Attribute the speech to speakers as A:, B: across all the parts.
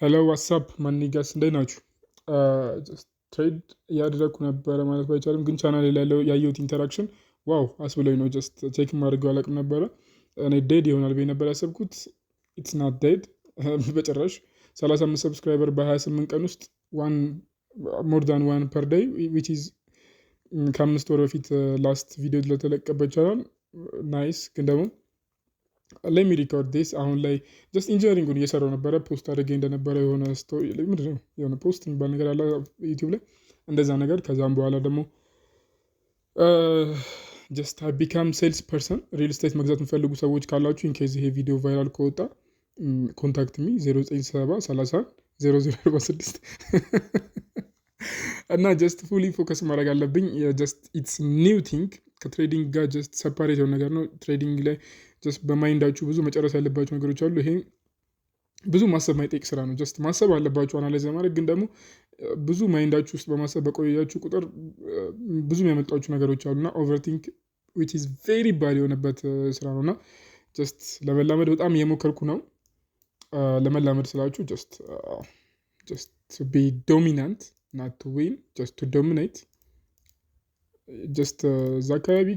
A: ሄሎ ዋትሳፕ ማኒጋስ እንዴት ናችሁ? ትሬድ እያደረግኩ ነበረ ማለት ባይቻልም ግን ቻናል ላይ ያየሁት ኢንተራክሽን ዋው አስብሎኝ ነው። ጀስት ቼክ ማድረገው አላውቅም ነበረ። እኔ ዴድ ይሆናል ብዬ ነበር ያሰብኩት። ኢትስ ናት ዴድ በጭራሽ። 35 ሰብስክራይበር በ28 ቀን ውስጥ ሞር ዛን ዋን ፐር ዴይ ዊች ኢዝ ከ5 ወር በፊት ላስት ቪዲዮ ለተለቀበት ቻናል ናይስ። ግን ደግሞ ሌሚ ሪኮርድ ዲስ አሁን ላይ ጀስት ኢንጂነሪንጉን እየሰራው ነበረ። ፖስት አድርጌ እንደነበረ የሆነ ስቶሪ ምንድን ነው የሆነ ፖስት የሚባል ነገር አለ ዩቲዩብ ላይ እንደዛ ነገር። ከዛም በኋላ ደግሞ ጀስት አይ ቢካም ሴልስ ፐርሰን። ሪል ስቴት መግዛት የምፈልጉ ሰዎች ካላችሁ ኢንኬዝ ይሄ ቪዲዮ ቫይራል ከወጣ ኮንታክት ሚ 0970300046 እና ጀስት ፉሊ ፎከስ ማድረግ አለብኝ። ጀስት ኢትስ ኒው ቲንግ ከትሬዲንግ ጋር ጀስት ሰፓሬት የሆነ ነገር ነው። ትሬዲንግ ላይ ጀስት በማይንዳችሁ ብዙ መጨረስ ያለባቸው ነገሮች አሉ። ይሄ ብዙ ማሰብ ማይጠይቅ ስራ ነው። ጀስት ማሰብ አለባችሁ አናላይዝ ለማድረግ። ግን ደግሞ ብዙ ማይንዳችሁ ውስጥ በማሰብ በቆያችሁ ቁጥር ብዙ የሚያመጣችሁ ነገሮች አሉና ኦቨርቲንክ ዊች ኢዝ ቬሪ ባድ የሆነበት ስራ ነው። እና ጀስት ለመላመድ በጣም እየሞከርኩ ነው። ለመላመድ ስላችሁ ጀስት ቢ ዶሚናንት ናት ቱ ዊን ጀስት ቱ ዶሚኔት። ጀስት እዛ አካባቢ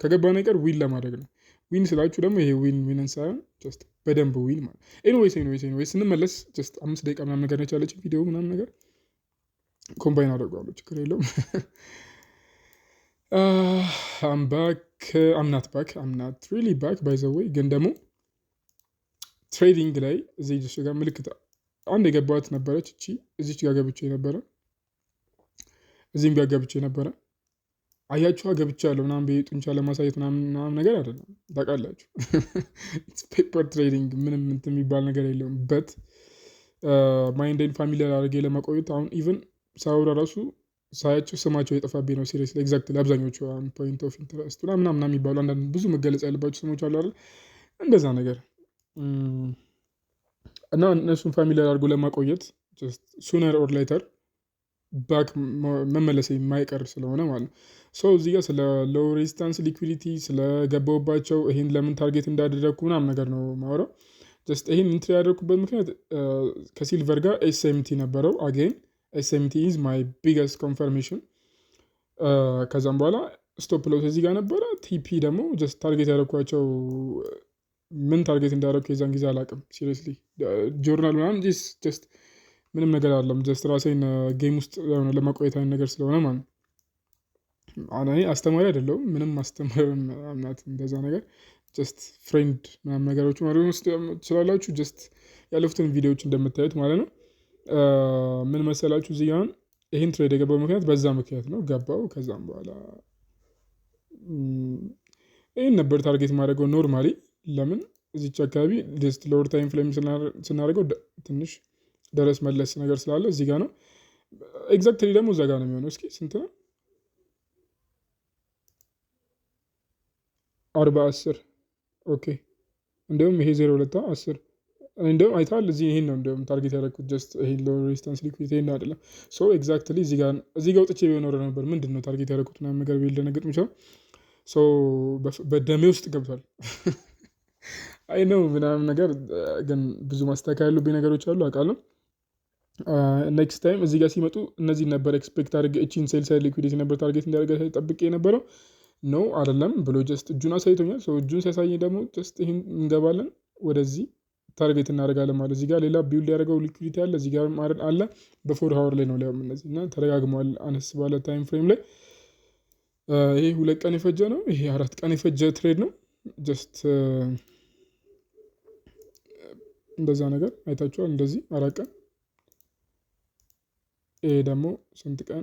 A: ከገባን ነገር ዊን ለማድረግ ነው። ዊን ስላችሁ ደግሞ ይሄ ዊንን ሳይሆን ጀስት በደንብ ዊን ማለት። ኤኒዌይስ ስንመለስ ጀስት 5 ደቂቃ ምናምን ነገር ነች ያለች ቪዲዮ ምናምን ነገር ኮምባይን አደርገዋለሁ፣ ችግር የለውም። አምናት ሪሊ ባክ ባይ ዘ ዌይ። ግን ደግሞ ትሬዲንግ ላይ እዚህ ጋር ምልክት አንድ የገባት ነበረች። እቺ እዚች ጋር ገብቼ ነበረ፣ እዚህም ጋር ገብቼ ነበረ። አያችኋ ገብቻ ያለው ምናምን በጡንቻ ለማሳየት ምናምን ነገር አይደለም፣ ታውቃላችሁ። ፔፐር ትሬዲንግ ምንም እንትን የሚባል ነገር የለውም። በት ማይንድን ፋሚሊየር አድርጌ ለማቆየት አሁን ኢቨን ሳውራ ራሱ ሳያቸው ስማቸው የጠፋብኝ ነው። ሲሪየስሊ ኤግዛክትሊ አብዛኞቹ ፖይንት ኦፍ ኢንተረስት ምናምን የሚባሉ አንዳንድ ብዙ መገለጽ ያለባቸው ስሞች አሉ አይደል? እንደዛ ነገር እና እነሱን ፋሚሊየር አድርጎ ለማቆየት ሱነር ኦር ሌተር ባክ መመለስ የማይቀር ስለሆነ ማለት ነው። እዚህ ጋር ስለ ሎው ሬዚስታንስ ሊኩዊዲቲ ስለገባውባቸው ይህን ለምን ታርጌት እንዳደረግኩ ምናምን ነገር ነው ማውራው። ጀስት ይህን ኢንትሪ ያደረግኩበት ምክንያት ከሲልቨር ጋር ኤስኤምቲ ነበረው። አጌን ኤስኤምቲ ኢዝ ማይ ቢገስት ኮንፈርሜሽን። ከዛም በኋላ ስቶፕ ሎስ እዚህ ጋር ነበረ። ቲፒ ደግሞ ጀስት ታርጌት ያደረግኳቸው ምን ታርጌት እንዳደረግኩ የዛን ጊዜ አላውቅም። ሲሪየስሊ ጆርናል ምናምን ጀስት ምንም ነገር አለም። ጀስት ራሴን ጌም ውስጥ ለማቆየት አይነት ነገር ስለሆነ ማለት ነው። እኔ አስተማሪ አይደለሁም፣ ምንም ማስተማር አምናት እንደዛ ነገር ጀስት ፍሬንድ ምናምን ነገሮች ማድረግ ውስጥ ትችላላችሁ። ጀስት ያለፉትን ቪዲዮዎች እንደምታዩት ማለት ነው። ምን መሰላችሁ እዚህ ጋር ይህን ትሬድ የገባው ምክንያት በዛ ምክንያት ነው ገባው። ከዛም በኋላ ይህን ነበር ታርጌት ማድረገው ኖርማሊ። ለምን እዚች አካባቢ ጀስት ሎወር ታይም ፍሬም ስናደርገው ትንሽ ደረስ መለስ ነገር ስላለ እዚህ ጋር ነው። ኤግዛክትሊ ደግሞ እዛ ጋር ነው የሚሆነው። እስኪ ስንት ነው? 40-10 ኦኬ። እንዲሁም ይሄ 0.2-10 እንዲሁም አይተሃል። እዚህ ይሄን ነው እንዲሁም ታርጌት ያደረኩት ጀስት ይሄ ሎው ሬዚስታንስ ሊኩዊዲቲ ይሄን አይደለም። ኤግዛክትሊ እዚህ ጋር ወጥቼ ቢኖር ነበር ምንድን ነው ታርጌት ያደረኩት ምናምን ነገር ቢል ደነገጥ ምቻው። በደሜ ውስጥ ገብቷል። አይ ነው ምናምን ነገር ግን ብዙ ማስተካከል ያሉብኝ ነገሮች አሉ አውቃለሁ። ኔክስት ታይም እዚህ ጋር ሲመጡ እነዚህ ነበር ኤክስፔክት አድርገ እቺን ሴል ሳይድ ሊኩዊዲቲ ነበር ታርጌት እንዲያደርገ ጠብቄ የነበረው ነው አይደለም ብሎ ጀስት እጁን አሳይቶኛል። እጁን ሲያሳየኝ ደግሞ ጀስት ይሄን እንገባለን ወደዚህ ታርጌት እናደርጋለን ማለት። እዚህ ጋር ሌላ ቢውልድ ያደረገው ሊኩዊዲቲ አለ፣ እዚህ ጋር አለ። በ4 ሃወር ላይ ነው ሊያውም እነዚህ እና ተደጋግመዋል አነስ ባለ ታይም ፍሬም ላይ። ይሄ 2 ቀን የፈጀ ነው፣ ይሄ 4 ቀን የፈጀ ትሬድ ነው። ጀስት እንደዛ ነገር አይታችኋል። እንደዚህ 4 ቀን። ይሄ ደግሞ ስንት ቀን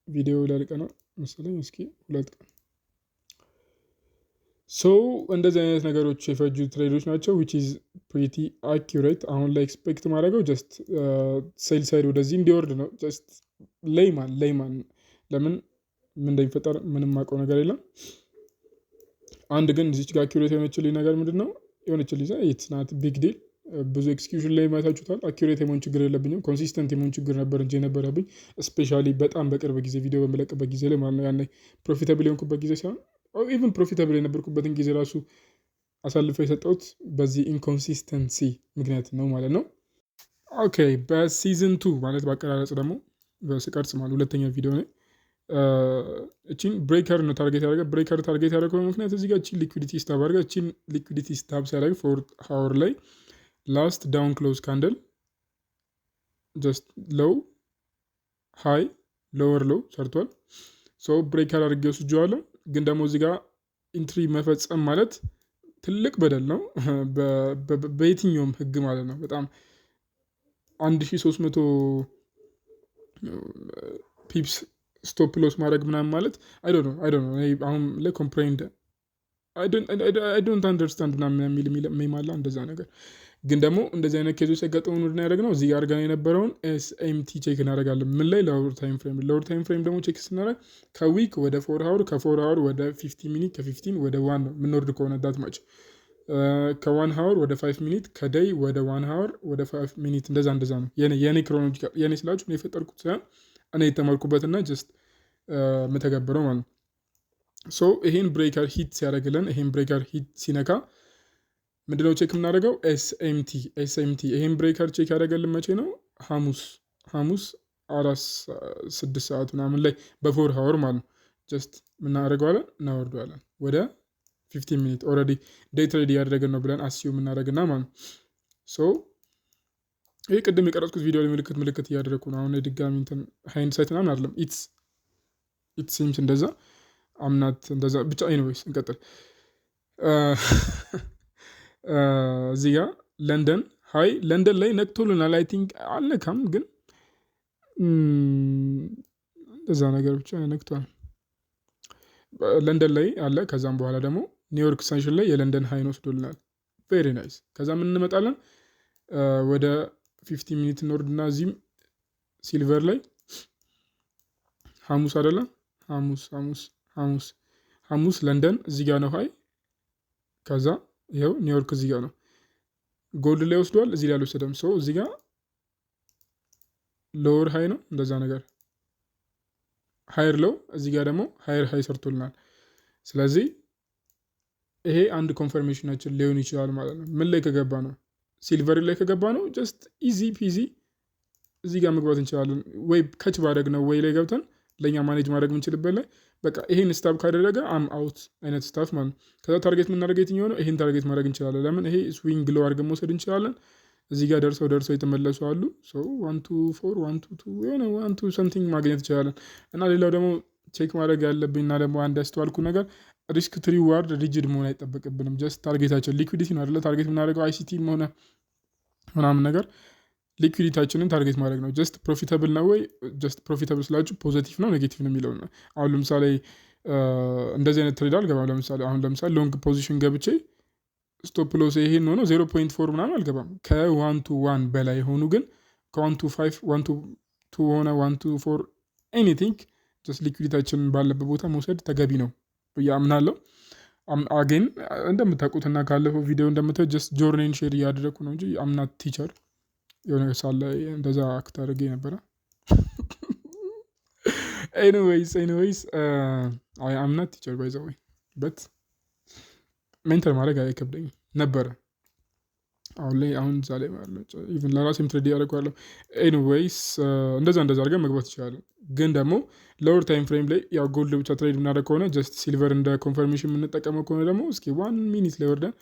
A: ቪዲዮ ላልቀ ነው መሰለኝ። እስኪ 2 ቀን። እንደዚህ አይነት ነገሮች የፈጁ ትሬዶች ናቸው which is pretty accurate። አሁን ላይ ኤክስፔክት ማድረገው ጀስት ሴል ሳይድ ወደዚህ እንዲወርድ ነው። ጀስት ሌይማን ለምን ምን እንደሚፈጠር ምንም ማውቀው ነገር የለም። አንድ ግን እዚች ጋር አኪዩሬት የሆነችልኝ ነገር ምንድነው የሆነችልኝ ኢትስ ናት ቢግ ዲል። ብዙ ኤክስኪዩሽን ላይ ማታችሁታል። አኪዩሬት የመሆን ችግር የለብኝም፣ ኮንሲስተንት የመሆን ችግር ነበር እንጂ የነበረብኝ ስፔሻሊ በጣም በቅርብ ጊዜ ቪዲዮ በመለቅበት ጊዜ ላይ ማለት ነው። ያኔ ፕሮፊታብል የሆንኩበት ጊዜ ሳይሆን ኢቨን ፕሮፊታብል የነበርኩበትን ጊዜ ራሱ አሳልፈው የሰጠሁት በዚህ ኢንኮንሲስተንሲ ምክንያት ነው ማለት ነው። ኦኬ በሲዝን 2 ማለት በአቀራረጽ ደግሞ በስቀርጽ ማለት ሁለተኛ ቪዲዮ ላይ እቺን ብሬከር ነው ታርጌት ያደረገ። ብሬከር ታርጌት ያደረገው ምክንያት እዚህ ጋር እቺን ሊኩዊዲቲ ስታብ አድርገ እቺን ሊኩዊዲቲ ስታብ ሲያደርግ ፎር ሃወር ላይ ላስት ዳውን ክሎዝ ካንድል ጀስት ሎው ሃይ ሎወር ሎው ሰርቷል። ሶ ብሬከር አድርጌ ወስጄዋለሁ። ግን ደግሞ እዚህ ጋር ኢንትሪ መፈጸም ማለት ትልቅ በደል ነው በየትኛውም ህግ ማለት ነው። በጣም 1300 ፒፕስ ስቶፕ ሎስ ማድረግ ምናምን ማለት አይ ዶንት ኖ አሁን ላይ ኮምፕሬንድ አይ ዶንት አንደርስታንድ ምናምን የሚል አለ እንደዛ ነገር። ግን ደግሞ እንደዚህ አይነት ኬዞች ሲያጋጥሙን ምንድን ያደረግነው እዚህ ጋር ጋር የነበረውን ኤስኤምቲ ቼክ እናደርጋለን። ምን ላይ ሎወር ታይም ፍሬም ደግሞ ቼክ ስናደርግ ከዊክ ወደ 4 ሃወር ከ4 ሃወር ወደ 15 ሚኒት ከ15 ወደ 1 ነው የምንወርድ ከሆነ ዳት ማች ከ1 ሃወር ወደ 5 ሚኒት ከደይ ወደ 1 ሃወር ወደ 5 ሚኒት እንደዛ ነው የኔ ክሮኖሎጂካል የኔ ስላችሁ ነው የፈጠርኩት ሳይሆን እኔ የተማርኩበትና ጀስት የምተገብረው ማለት ነው። ሶ ይሄን ብሬከር ሂት ሲያደርግልን ይሄን ብሬከር ሂት ሲነካ ምንድነው ቼክ የምናደርገው ኤስኤምቲ ይሄን ብሬከር ቼክ ያደረገልን መቼ ነው? ሐሙስ 6 ሰዓት ምናምን ላይ በ4 ሃወር ማለት ነው። ጀስት ምናደርገዋለን እናወርደዋለን ወደ 15 ሚኒት ኦልሬዲ ዴይ ትሬድ እያደረገን ነው ብለን አስዩ የምናደርግና ማለት ነው። ሶ ይህ ቅድም የቀረጽኩት ቪዲዮ ላይ ምልክት እያደረግኩ ነው። አሁን የድጋሚ እንትን ሃይንድ ሳይት ምናምን አይደለም። ኢትስ ሲምስ እንደዛ አምናት እንደዛ ብቻ ኤኒዌይስ እንቀጥል። እዚህ ጋ ለንደን ሃይ ለንደን ላይ ነክቶልናል። አይ ቲንክ አልነካም ግን እንደዛ ነገር ብቻ ነክቷል። ለንደን ላይ አለ። ከዛም በኋላ ደግሞ ኒውዮርክ ሰንሽን ላይ የለንደን ሃይን ወስዶልናል። ቬሪ ናይስ። ከዛ ምን እንመጣለን ወደ 50 ሚኒት እንወርድና እዚህም ሲልቨር ላይ ሐሙስ አይደለም ሐሙስ ለንደን እዚህ ጋር ነው ሃይ። ከዛ ይኸው ኒውዮርክ እዚህ ጋር ነው። ጎልድ ላይ ወስዷል፣ እዚህ ላይ አልወሰደም። ሰው እዚህ ጋር ሎወር ሃይ ነው እንደዛ ነገር ሃይር ሎው፣ እዚህ ጋር ደግሞ ሃይር ሃይ ሰርቶልናል። ስለዚህ ይሄ አንድ ኮንፈርሜሽናችን ሊሆን ይችላል ማለት ነው። ምን ላይ ከገባ ነው? ሲልቨር ላይ ከገባ ነው ጀስት ኢዚ ፒዚ እዚህ ጋር መግባት እንችላለን። ወይ ከች ባደረግ ነው ወይ ላይ ገብተን ለእኛ ማኔጅ ማድረግ የምንችልበት ላይ በቃ ይሄን ስታብ ካደረገ አም አውት አይነት ስታፍ ማለት ነው። ከዛ ታርጌት የምናደርገው የትኛው ነው? ይሄን ታርጌት ማድረግ እንችላለን። ለምን ይሄ ስዊንግ ሎ አድርገን መውሰድ እንችላለን። እዚህ ጋር ደርሰው የተመለሱ አሉ። ሶ 1 2 4 1 2 2 የሆነ 1 2 ሰምቲንግ ማግኘት እንችላለን። እና ሌላው ደግሞ ቼክ ማድረግ ያለብኝና ደግሞ አንድ ያስተዋልኩ ነገር ሪስክ ቱ ሪዋርድ ሪጅድ መሆን አይጠበቅብንም። ጀስት ታርጌታችን ሊኩዊዲቲ ነው አይደለ? ታርጌት የምናደርገው አይሲቲም ሆነ ምናምን ነገር ሊኩዊዲታችንን ታርጌት ማድረግ ነው። ጀስት ፕሮፊታብል ነው ወይ? ጀስት ፕሮፊታብል ስላችሁ ፖዘቲቭ ነው ኔጌቲቭ ነው የሚለው ነው። አሁን ለምሳሌ እንደዚህ አይነት ትሬድ አልገባም። ለምሳሌ ሎንግ ፖዚሽን ገብቼ ስቶፕ ሎስ ይሄን ሆኖ 0.4 ምናምን አልገባም። ከ1 to 1 በላይ የሆኑ ግን ከ1 to 5 1 to 2 ሆነ 1 to 4 ኤኒቲንግ ጀስት ሊኩዊዲታችንን ባለበት ቦታ መውሰድ ተገቢ ነው ብዬ አምናለሁ። አጌን እንደምታውቁትና ካለፈው ቪዲዮ እንደምታዩት ጀስት ጆርኔን ሼር እያደረግኩ ነው እንጂ አምናት ቲቸር የሆነ ሳለ እንደዛ አክት አድርጌ ነበረ። ኤኒዌይስ አይ አምናት ቲቸር ባይ ዘ ወይ በት ሜንተር ማድረግ አይከብደኝም ነበረ። አሁን እዛ ላይ ኢቭን ለራሴም ትሬድ ያደርገዋለሁ። ኤኒዌይስ እንደዛ አድርገን መግባት ይችላለን። ግን ደግሞ ሎወር ታይም ፍሬም ላይ ያው ጎልድ ብቻ ትሬድ የምናደርግ ከሆነ ጀስት ሲልቨር እንደ ኮንፈርሜሽን የምንጠቀመው ከሆነ ደግሞ እስኪ 1 ሚኒት ላይ ወርደን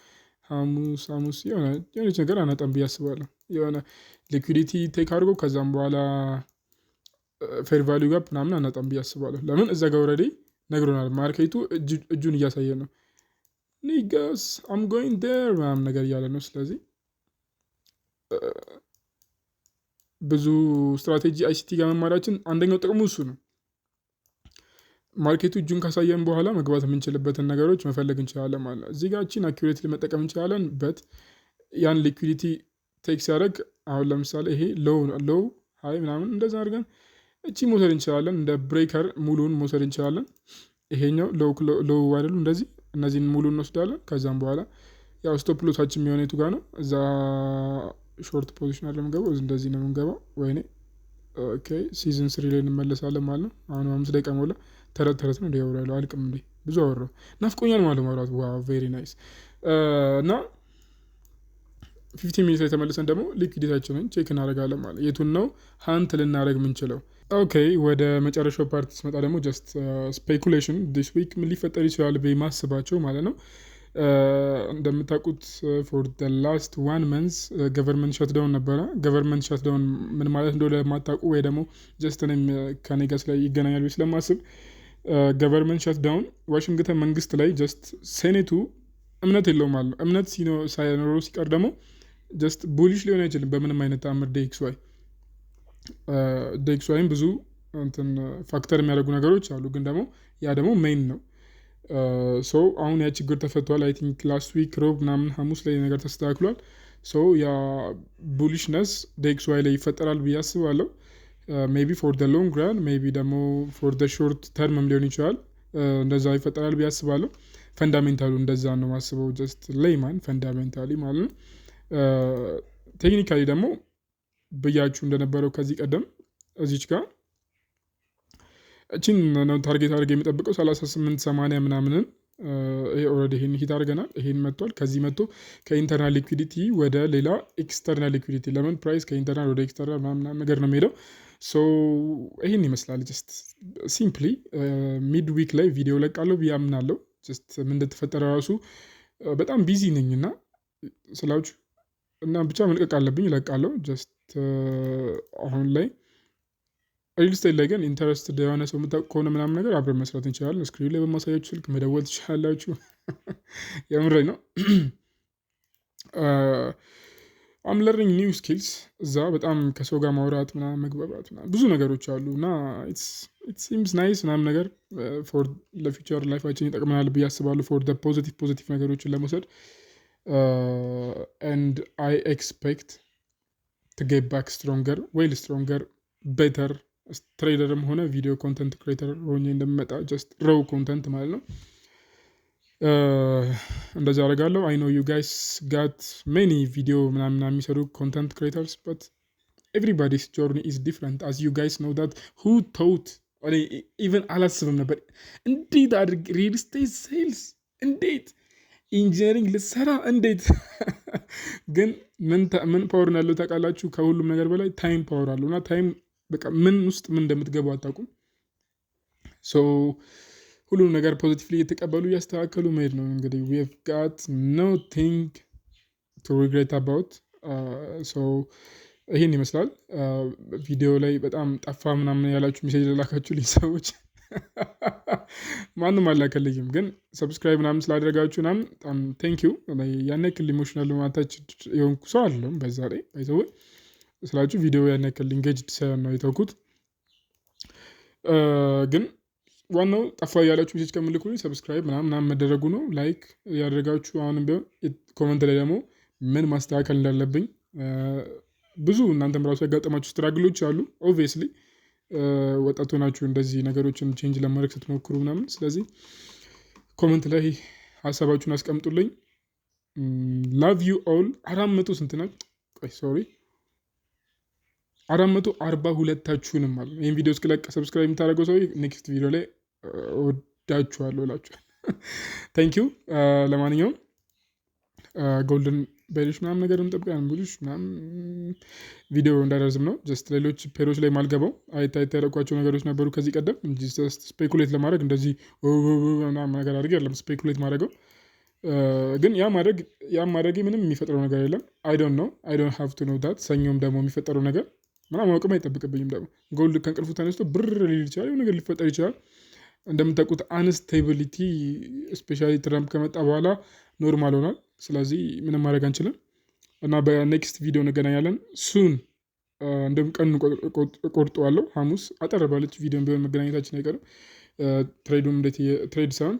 A: ሐሙስ የሆነች ነገር አናጣም ብዬ አስባለሁ። የሆነ ሊኩዊዲቲ ቴክ አድርጎ ከዛም በኋላ ፌር ቫሊዩ ጋፕ ምናምን አናጣም ብዬ አስባለሁ። ለምን እዛ ጋር ኦልሬዲ ነግሮናል። ማርኬቱ እጁን እያሳየ ነው። ኒጋስ አም ጎይንግ ዴር ምናምን ነገር እያለ ነው። ስለዚህ ብዙ ስትራቴጂ አይሲቲ ጋር መማራችን አንደኛው ጥቅሙ እሱ ነው። ማርኬቱ እጁን ካሳየን በኋላ መግባት የምንችልበትን ነገሮች መፈለግ እንችላለን ማለት ነው። እዚህ ጋር እቺን አኪሬትሊ መጠቀም እንችላለን። በት ያን ሊኩዊዲቲ ቴክ ሲያደርግ አሁን ለምሳሌ ይሄ ሎው ሃይ ምናምን እንደዛ አድርገን እቺ መውሰድ እንችላለን። እንደ ብሬከር ሙሉን መውሰድ እንችላለን። ይሄኛው ሎው አይደሉ እንደዚህ እነዚህን ሙሉን እንወስዳለን። ከዛም በኋላ ያው ስቶፕ ሎሳችን የሚሆነ የቱ ጋር ነው? እዛ ሾርት ፖዚሽን አለ የምንገባው እንደዚህ ነው የምንገባው። ወይኔ ኦኬ ሲዝን 3 ላይ እንመለሳለን ማለት ነው። አሁን 5 ደቂቃ ሞላ። ተረት ነው ያወራለሁ አልቅም እንዴ ብዙ አወራሁ ናፍቆኛል ማለት ማውራት። ዋው ቬሪ ናይስ። እና 15 ሚኒት ላይ ተመልሰን ደግሞ ሊኩዊዲቲያችንን ቼክ እናደርጋለን ማለት የቱን ነው ሀንት ልናደርግ ምንችለው። ኦኬ ወደ መጨረሻው ፓርት ስመጣ ደግሞ ጀስት ስፔኩሌሽን ዲስ ዊክ ምን ሊፈጠር ይችላል ብዬ ማስባቸው ማለት ነው። እንደምታውቁት ፎር ደ ላስት 1 መንዝ ገቨርንመንት ሸትዳውን ነበረ። ገቨርንመንት ሸትዳውን ምን ማለት እንደሆነ ለማታውቁ ወይ ደግሞ ጀስት እኔም ከኔ ጋር ላይ ይገናኛል ብዬ ስለማስብ ገቨርንመንት ሸትዳውን ዋሽንግተን መንግስት ላይ ጀስት ሴኔቱ እምነት የለውም ማለት ነው። እምነት ሳይኖረው ሲቀር ደግሞ ጀስት ቡሊሽ ሊሆን አይችልም በምንም አይነት ተአምር። ዴክስ ዋይም ብዙ ፋክተር የሚያደርጉ ነገሮች አሉ፣ ግን ደግሞ ያ ደግሞ ሜይን ነው። ሶ አሁን ያ ችግር ተፈቷል። አይ ቲንክ ላስት ዊክ ሮብ ምናምን ሐሙስ ላይ ነገር ተስተካክሏል። ሶ ያ ቡሊሽነስ ዴክስ ዋይ ላይ ይፈጠራል ብዬ አስባለሁ። ሜቢ ፎር ደ ሎንግ ራን ሜቢ ደግሞ ፎር ደ ሾርት ተርምም ሊሆን ይችላል። እንደዛ ይፈጠራል ብዬ አስባለሁ። ፈንዳሜንታሉ እንደዛ ነው ማስበው። ጀስት ሌይማን ፈንዳሜንታሊ ማለት ነው። ቴክኒካሊ ደግሞ ብያችሁ እንደነበረው ከዚህ ቀደም እዚች ጋር እቺን ነው ታርጌት አድርገ የሚጠብቀው 38-80 ምናምንን። ይሄ ኦልሬዲ ይሄን ሂት አድርገናል። ይሄን መጥቷል። ከዚህ መጥቶ ከኢንተርናል ሊኩዊዲቲ ወደ ሌላ ኤክስተርናል ሊኩዊዲቲ፣ ለምን ፕራይስ ከኢንተርናል ወደ ኤክስተርናል ምናምን ነገር ነው የሚሄደው። ሶ ይሄን ይመስላል። ጀስት ሲምፕሊ ሚድ ዊክ ላይ ቪዲዮ ለቃለሁ ብዬ አምናለሁ። ጀስት ምን እንደተፈጠረ ራሱ በጣም ቢዚ ነኝ እና ስላችሁ እና ብቻ መልቀቅ አለብኝ እለቃለሁ። ጀስት አሁን ላይ ሪል ስቴት ላይ ግን ኢንተረስትድ የሆነ ሰው የምታውቁ ከሆነ ምናምን ነገር አብረን መስራት እንችላለን። ስክሪን ላይ በማሳያችሁ ስልክ መደወል ትችላላችሁ። የምሬ ነው። አም ለርኒንግ ኒው ስኪልስ እዛ በጣም ከሰው ጋር ማውራት ምናምን መግባባት ምናምን ብዙ ነገሮች አሉ እና ኢት ሲምስ ናይስ ምናምን ነገር ፎር ለፊውቸር ላይፋችን ይጠቅመናል ብዬ አስባለሁ። ፎር ደ ፖዚቲቭ ነገሮችን ለመውሰድ and I expect to get back stronger, well stronger, better ትሬደርም ሆነ ቪዲዮ ኮንተንት ክሬተር ሆኜ እንደምመጣ ጀስት ሮው ኮንተንት ማለት ነው። እንደዚህ አደርጋለሁ። አይ ኖ ዩ ጋይስ ጋት ሜኒ ቪዲዮ ምናምን የሚሰሩ ኮንተንት ክሬተርስ በት ኤቭሪባዲስ ጆርኒ ኢዝ ዲፍረንት አስ ዩ ጋይስ ኖው ዳት ሁ ቶት ኢቨን አላስብም ነበር እንዴት አድርግ ሪል ስቴት ሴልስ እንዴት ኢንጂነሪንግ ልትሰራ እንዴት ግን ምን ፓወር ያለው ታውቃላችሁ? ከሁሉም ነገር በላይ ታይም ፓወር አለው እና ታይም በቃ ምን ውስጥ ምን እንደምትገቡ አታውቁም። ሶ ሁሉም ነገር ፖዚቲቭሊ እየተቀበሉ እያስተካከሉ መሄድ ነው። እንግዲህ we have got nothing to regret about so ይሄን ይመስላል። ቪዲዮ ላይ በጣም ጠፋ ምናምን ያላችሁ ሜሴጅ ላካችሁልኝ ሰዎች ማንም አላከልኝም፣ ግን ሰብስክራይብ ምናምን ስላደረጋችሁ ምናምን በጣም ቴንክ ዩ። ያን ያክል ኢሞሽናል ማታች የሆንኩ ሰው አይደለም። በዛ ላይ ባይዘው ስላችሁ ቪዲዮ ያን ያክል ኢንጌጅድ ሳይሆን ነው የተውኩት። ግን ዋናው ጠፋ ያላችሁ ሜሴጅ ከምልኩልኝ ሰብስክራይብ ምናምን መደረጉ ነው። ላይክ ያደረጋችሁ አሁንም ቢሆን ኮመንት ላይ ደግሞ ምን ማስተካከል እንዳለብኝ ብዙ እናንተም ራሱ ያጋጠማችሁ ስትራግሎች አሉ ኦብቪየስሊ ወጣቱ ናችሁ እንደዚህ ነገሮችን ቼንጅ ለማድረግ ስትሞክሩ ምናምን። ስለዚህ ኮመንት ላይ ሀሳባችሁን አስቀምጡልኝ። ላቭ ዩ ኦል። 400 ስንት ናት? ቆይ ሶሪ 442ታችሁንም ማለት ነው። ይህን ቪዲዮ እስክለቅ ሰብስክራይብ የምታደርገው ሰው ኔክስት ቪዲዮ ላይ ወዳችኋለሁ እላችኋል። ታንክ ዩ። ለማንኛውም ጎልደን በሌሎች ምናምን ነገር እንጠብቃለን። ብሉሽ ምናምን ቪዲዮ እንዳደረዝም ነው። ጀስት ሌሎች ፔሮች ላይ ማልገባው አይታይታ ያደረኳቸው ነገሮች ነበሩ ከዚህ ቀደም እንጂ ስፔኩሌት ለማድረግ እንደዚህ ምናምን ነገር አድርጌ አይደለም ስፔኩሌት ማድረገው። ግን ያ ማድረግ ምንም የሚፈጥረው ነገር የለም። አይ ዶንት ሃቭ ቱ ኖ ዳት። ሰኞም ደግሞ የሚፈጠረው ነገር ምናምን ማወቅም አይጠብቅብኝም። ደግሞ ጎልድ ከእንቅልፉ ተነስቶ ብር ሊል ይችላል፣ ነገር ሊፈጠር ይችላል። እንደምታውቁት አንስቴቢሊቲ ስፔሻሊ ትራምፕ ከመጣ በኋላ ኖርማል ሆኗል። ስለዚህ ምንም ማድረግ አንችልም እና በኔክስት ቪዲዮ እንገናኛለን ሱን። እንደም ቀኑ ቆርጠዋለሁ ሐሙስ አጠር ባለች ቪዲዮ ቢሆን መገናኘታችን አይቀርም። ትሬዱም ትሬድ ሳይሆን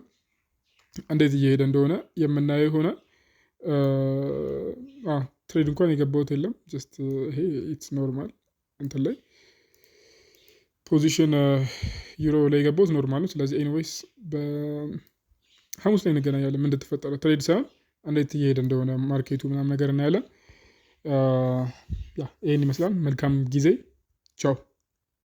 A: እንዴት እየሄደ እንደሆነ የምናየው ይሆናል። ትሬድ እንኳን የገባሁት የለም። ጀስት ይሄ ኢትስ ኖርማል እንትን ላይ ፖዚሽን ዩሮ ላይ የገባሁት ኖርማል ነው። ስለዚህ ኤኒዌይስ በሐሙስ ላይ እንገናኛለን። ምን እንደተፈጠረ ትሬድ ሳይሆን እንዴት እየሄደ እንደሆነ ማርኬቱ ምናምን ነገር እናያለን። ይህን ይመስላል። መልካም ጊዜ። ቻው